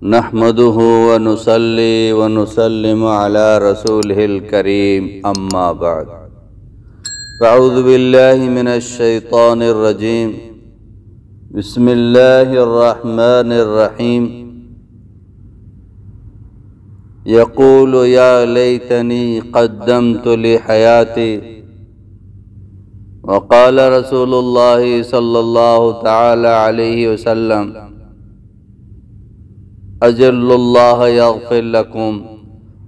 نحمده ونصلي ونسلم على رسوله الكريم اما بعد فاعوذ بالله من الشيطان الرجيم بسم الله الرحمن الرحيم يقول يا ليتني قدمت لحياتي وقال رسول الله صلى الله تعالى عليه وسلم اجل اللہ یغفر لکم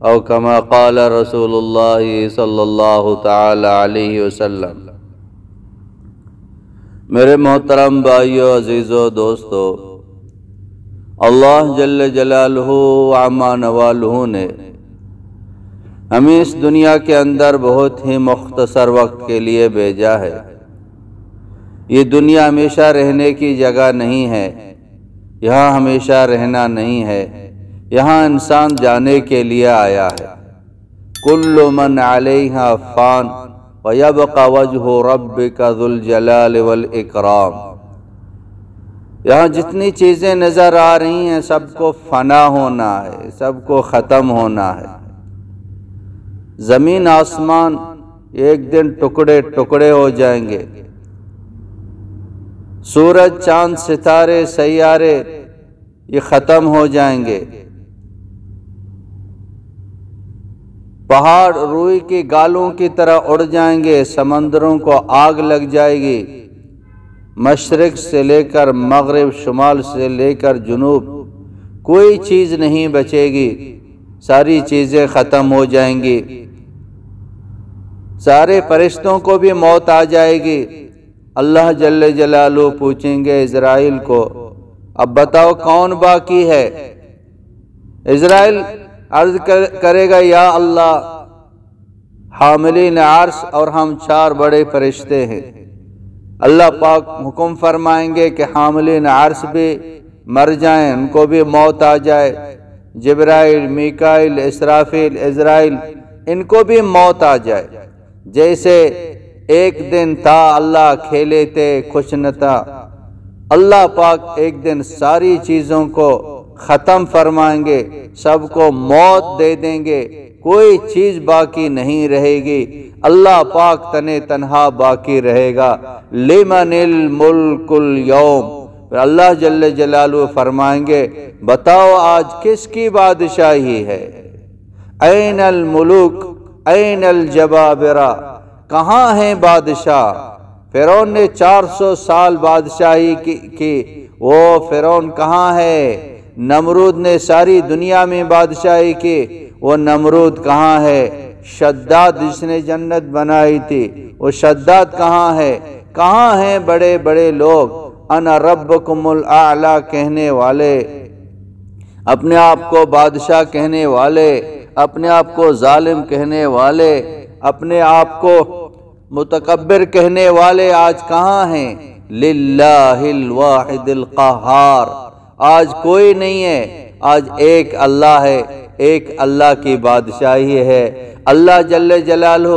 او کما قال رسول اللہ صلی اللہ تعالی علیہ وسلم۔ میرے محترم بھائیو، عزیزو، دوستو، اللہ جل جلالہ وعما نوالہ نے ہمیں اس دنیا کے اندر بہت ہی مختصر وقت کے لیے بھیجا ہے۔ یہ دنیا ہمیشہ رہنے کی جگہ نہیں ہے، یہاں ہمیشہ رہنا نہیں ہے، یہاں انسان جانے کے لیے آیا ہے۔ کل من علیہا فان ویبقى وجہ ربک ذو الجلال والاکرام۔ یہاں جتنی چیزیں نظر آ رہی ہیں سب کو فنا ہونا ہے، سب کو ختم ہونا ہے۔ زمین آسمان ایک دن ٹکڑے ٹکڑے ہو جائیں گے، سورج، چاند، ستارے، سیارے یہ ختم ہو جائیں گے، پہاڑ روئی کی گالوں کی طرح اڑ جائیں گے، سمندروں کو آگ لگ جائے گی، مشرق سے لے کر مغرب، شمال سے لے کر جنوب کوئی چیز نہیں بچے گی، ساری چیزیں ختم ہو جائیں گی، سارے فرشتوں کو بھی موت آ جائے گی۔ اللہ جل جلالہ پوچھیں گے اسرائیل کو، اب بتاؤ کون باقی ہے؟ اسرائیل عرض کرے گا، یا اللہ، حاملین عرش اور ہم 4 بڑے فرشتے ہیں۔ اللہ پاک حکم فرمائیں گے کہ حاملین عرش بھی مر جائیں، ان کو بھی موت آ جائے، جبرائیل، میکائیل، اسرافیل، عزرائیل، ان کو بھی موت آ جائے۔ جیسے ایک دن تھا اللہ کھیلے تھے خوش نہ تھا، اللہ پاک ایک دن ساری چیزوں کو ختم فرمائیں گے، سب کو موت دے دیں گے، کوئی چیز باقی نہیں رہے گی، اللہ پاک تنے تنہا باقی رہے گا۔ لمن الملک اليوم، پھر اللہ جل جلالہ فرمائیں گے، بتاؤ آج کس کی بادشاہی ہے؟ این الملوک این الجبابرہ، کہاں ہیں بادشاہ؟ فرعون نے 400 سال بادشاہی کی، وہ فرعون کہاں ہے؟ نمرود نے ساری دنیا میں بادشاہی کی، وہ نمرود کہاں ہے؟ شداد جس نے جنت بنائی تھی، وہ شداد کہاں ہے؟ کہاں ہیں بڑے بڑے لوگ انا ربکم الاعلی کہنے والے، اپنے آپ کو بادشاہ کہنے والے، اپنے آپ کو ظالم کہنے والے، اپنے آپ کو متکبر کہنے والے آج کہاں ہیں؟ للہ الواحد القہار، آج کوئی نہیں ہے، آج ایک اللہ ہے، ایک اللہ کی بادشاہی ہے۔ اللہ جل جلالہ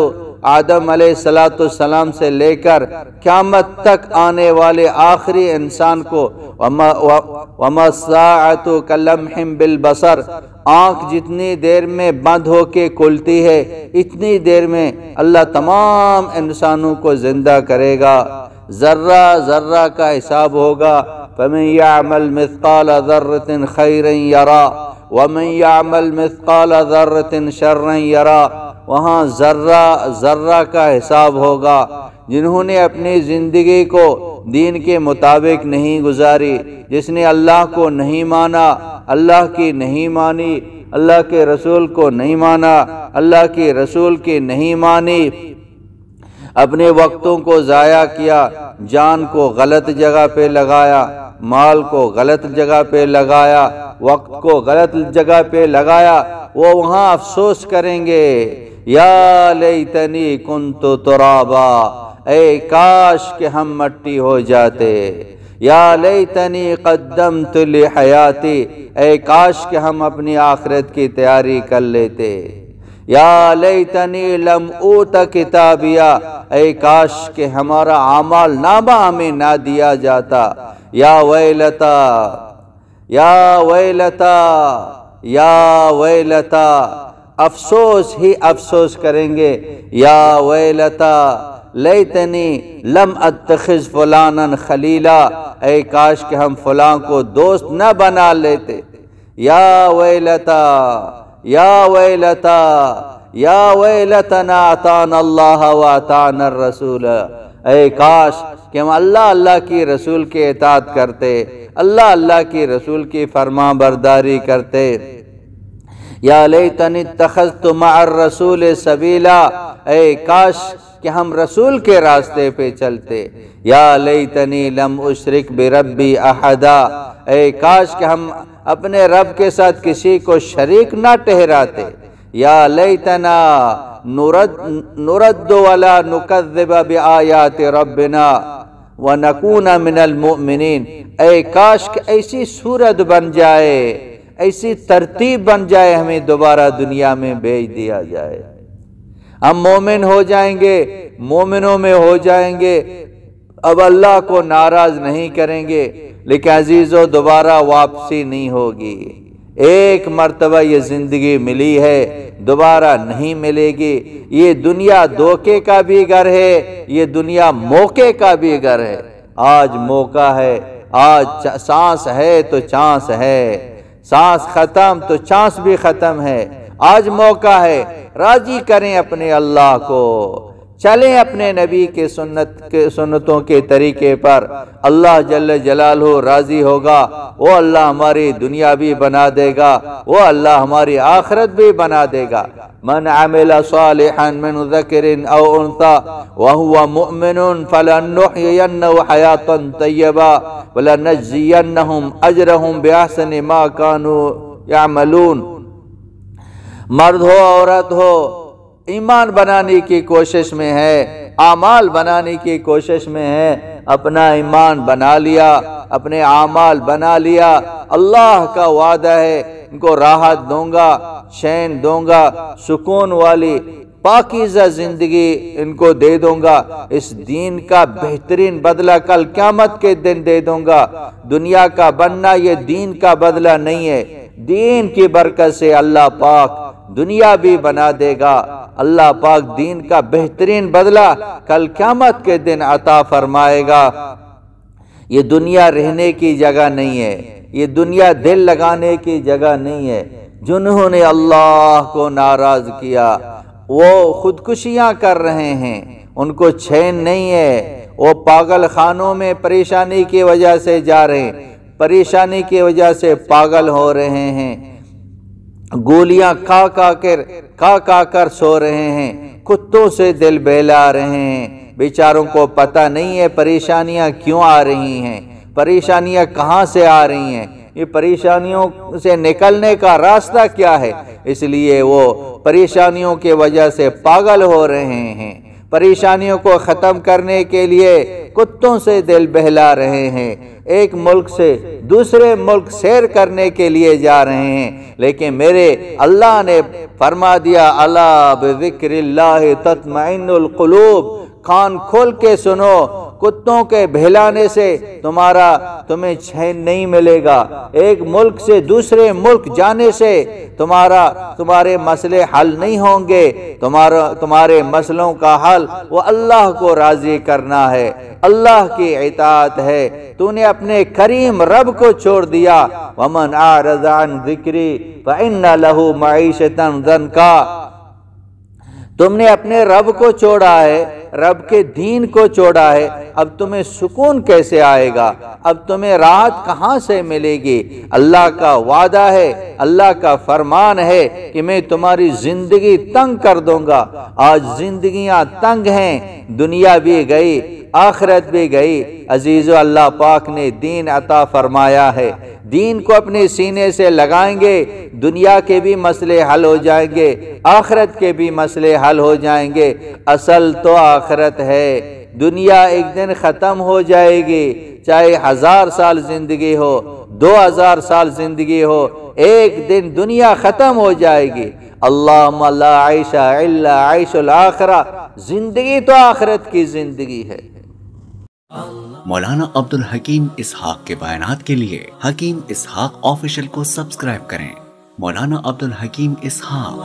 آدم علیہ السلام سے لے کر قیامت تک آنے والے آخری انسان کو وَمَا السَّاعَةُ كَلَمْحٍ بِالْبَصَرِ، آنکھ جتنی دیر میں بند ہو کے کھلتی ہے اتنی دیر میں اللہ تمام انسانوں کو زندہ کرے گا، ذرہ ذرہ کا حساب ہوگا۔ فَمَنْ يَعْمَلْ مِثْقَالَ ذَرَّةٍ خَيْرًا يَرَى وَمَنْ يَعْمَلْ مِثْقَالَ ذَرَّةٍ شَرًّا يَرَى، وہاں ذرہ ذرہ کا حساب ہوگا۔ جنہوں نے اپنی زندگی کو دین کے مطابق نہیں گزاری، جس نے اللہ کو نہیں مانا، اللہ کی نہیں مانی، اللہ کے رسول کو نہیں مانا، اللہ کی رسول کی نہیں مانی، اپنے وقتوں کو ضائع کیا، جان کو غلط جگہ پہ لگایا، مال کو غلط جگہ پہ لگایا، وقت کو غلط جگہ پہ لگایا، وہ وہاں افسوس کریں گے، یا لیتنی کنت ترابا، اے کاش کہ ہم مٹی ہو جاتے، یا لیتنی قدمت لحیاتی، اے کاش کہ ہم اپنی آخرت کی تیاری کر لیتے، یا لیتنی لم اوت کتابیا، اے کاش کہ ہمارا اعمال نامہ ہمیں نہ دیا جاتا، یا ویلتا یا ویلتا یا ویلتا، افسوس ہی افسوس کریں گے، یا ویلتا لیتنی لم اتخذ فلانا خلیلا، اے کاش کہ ہم فلاں کو دوست نہ بنا لیتے، یا ویلتا یا ویلتا یا ویلتنا اطعنا اللہ واطعنا الرسول، اے کاش کہ ہم اللہ کی رسول کے اطاعت کرتے، اللہ کی رسول کی فرما برداری کرتے، یا لیتنی اتخذت مع الرسول سبیلا، اے کاش کہ ہم رسول کے راستے پہ چلتے، یا لیتنی لم اشرک بربی احدا، اے کاش کہ ہم اپنے رب کے ساتھ کسی کو شریک نہ ٹھہراتے، یا لیتنا نرد ولا نکذب بآیات ربنا ونکون من المؤمنین، اے کاش کہ ایسی صورت بن جائے، ایسی ترتیب بن جائے، ہمیں دوبارہ دنیا میں بھیج دیا جائے، ہم مومن ہو جائیں گے، مومنوں میں ہو جائیں گے، اب اللہ کو ناراض نہیں کریں گے، لیکن عزیزو دوبارہ واپسی نہیں ہوگی، ایک مرتبہ یہ زندگی ملی ہے، دوبارہ نہیں ملے گی، یہ دنیا دھوکے کا بھی گھر ہے، یہ دنیا موقع کا بھی گھر ہے، آج موقع ہے، آج سانس ہے تو چانس ہے، سانس ختم تو چانس بھی ختم ہے، آج موقع ہے، راضی کریں اپنے اللہ کو، چلیں اپنے نبی کے سنتوں کے طریقے پر، اللہ جل جلالہ راضی ہوگا، وہ اللہ ہماری دنیا بھی بنا دے گا، وہ اللہ ہماری آخرت بھی بنا دے گا۔ من عمل صالحا من ذکر او انثى وهو مؤمن فلنحيينه حیاتا طیبا ولنجزینهم اجرهم باحسن ما كانوا يعملون۔ مرد ہو عورت ہو، ایمان بنانے کی کوشش میں ہے، اعمال بنانے کی کوشش میں ہے، اپنا ایمان بنا لیا، اپنے اعمال بنا لیا، اللہ کا وعدہ ہے ان کو راحت دوں گا، چین دوں گا، سکون والی پاکیزہ زندگی ان کو دے دوں گا، اس دین کا بہترین بدلہ کل قیامت کے دن دے دوں گا۔ دنیا کا بننا یہ دین کا بدلہ نہیں ہے، دین کی برکت سے اللہ پاک دنیا بھی بنا دے گا، اللہ پاک دین کا بہترین بدلہ کل قیامت کے دن عطا فرمائے گا۔ یہ دنیا رہنے کی جگہ نہیں ہے، یہ دنیا دل لگانے کی جگہ نہیں ہے۔ جنہوں نے اللہ کو ناراض کیا وہ خودکشیاں کر رہے ہیں، ان کو چین نہیں ہے، وہ پاگل خانوں میں پریشانی کی وجہ سے جا رہے ہیں، پریشانی کی وجہ سے پاگل ہو رہے ہیں، گولیاں کھا کر سو رہے ہیں، کتوں سے دل بہلا رہے ہیں، بیچاروں کو پتہ نہیں ہے پریشانیاں کیوں آ رہی ہیں، پریشانیاں کہاں سے آ رہی ہیں، یہ پریشانیوں سے نکلنے کا راستہ کیا ہے، اس لیے وہ پریشانیوں کی وجہ سے پاگل ہو رہے ہیں، پریشانیوں کو ختم کرنے کے لیے کتوں سے دل بہلا رہے ہیں، ایک ملک سے دوسرے ملک سیر کرنے کے لیے جا رہے ہیں، لیکن میرے اللہ نے فرما دیا الا بذکر اللہ تطمئن القلوب، کان کھول کے سنو، کتوں کے بہلانے سے تمہیں چین نہیں ملے گا، ایک ملک سے دوسرے ملک جانے سے تمہارے مسئلے حل نہیں ہوں گے، تمہارے مسئلوں کا حل وہ اللہ کو راضی کرنا ہے، اللہ کی اطاعت ہے۔ تو نے اپنے کریم رب کو چھوڑ دیا، ومن اعرض عن ذکری فإن له معیشۃ ضنکا، تم نے اپنے رب کو چھوڑا ہے، رب کے دین کو چھوڑا ہے، اب تمہیں سکون کیسے آئے گا، اب تمہیں راحت کہاں سے ملے گی؟ اللہ کا وعدہ ہے، اللہ کا فرمان ہے کہ میں تمہاری زندگی تنگ کر دوں گا۔ آج زندگیاں تنگ ہیں، دنیا بھی گئی، آخرت بھی گئی۔ عزیزو، اللہ پاک نے دین عطا فرمایا ہے، دین کو اپنے سینے سے لگائیں گے، دنیا کے بھی مسئلے حل ہو جائیں گے، آخرت کے بھی مسئلے حل ہو جائیں گے۔ اصل تو آخرت ہے، دنیا ایک دن ختم ہو جائے گی، چاہے 1000 سال زندگی ہو، 2000 سال زندگی ہو، ایک دن دنیا ختم ہو جائے گی۔ اللہم لا عیش الا عیش الآخرہ، زندگی تو آخرت کی زندگی ہے۔ مولانا عبدالحکیم اسحاق کے بیانات کے لیے حکیم اسحاق آفیشل کو سبسکرائب کریں۔ مولانا عبدالحکیم اسحاق۔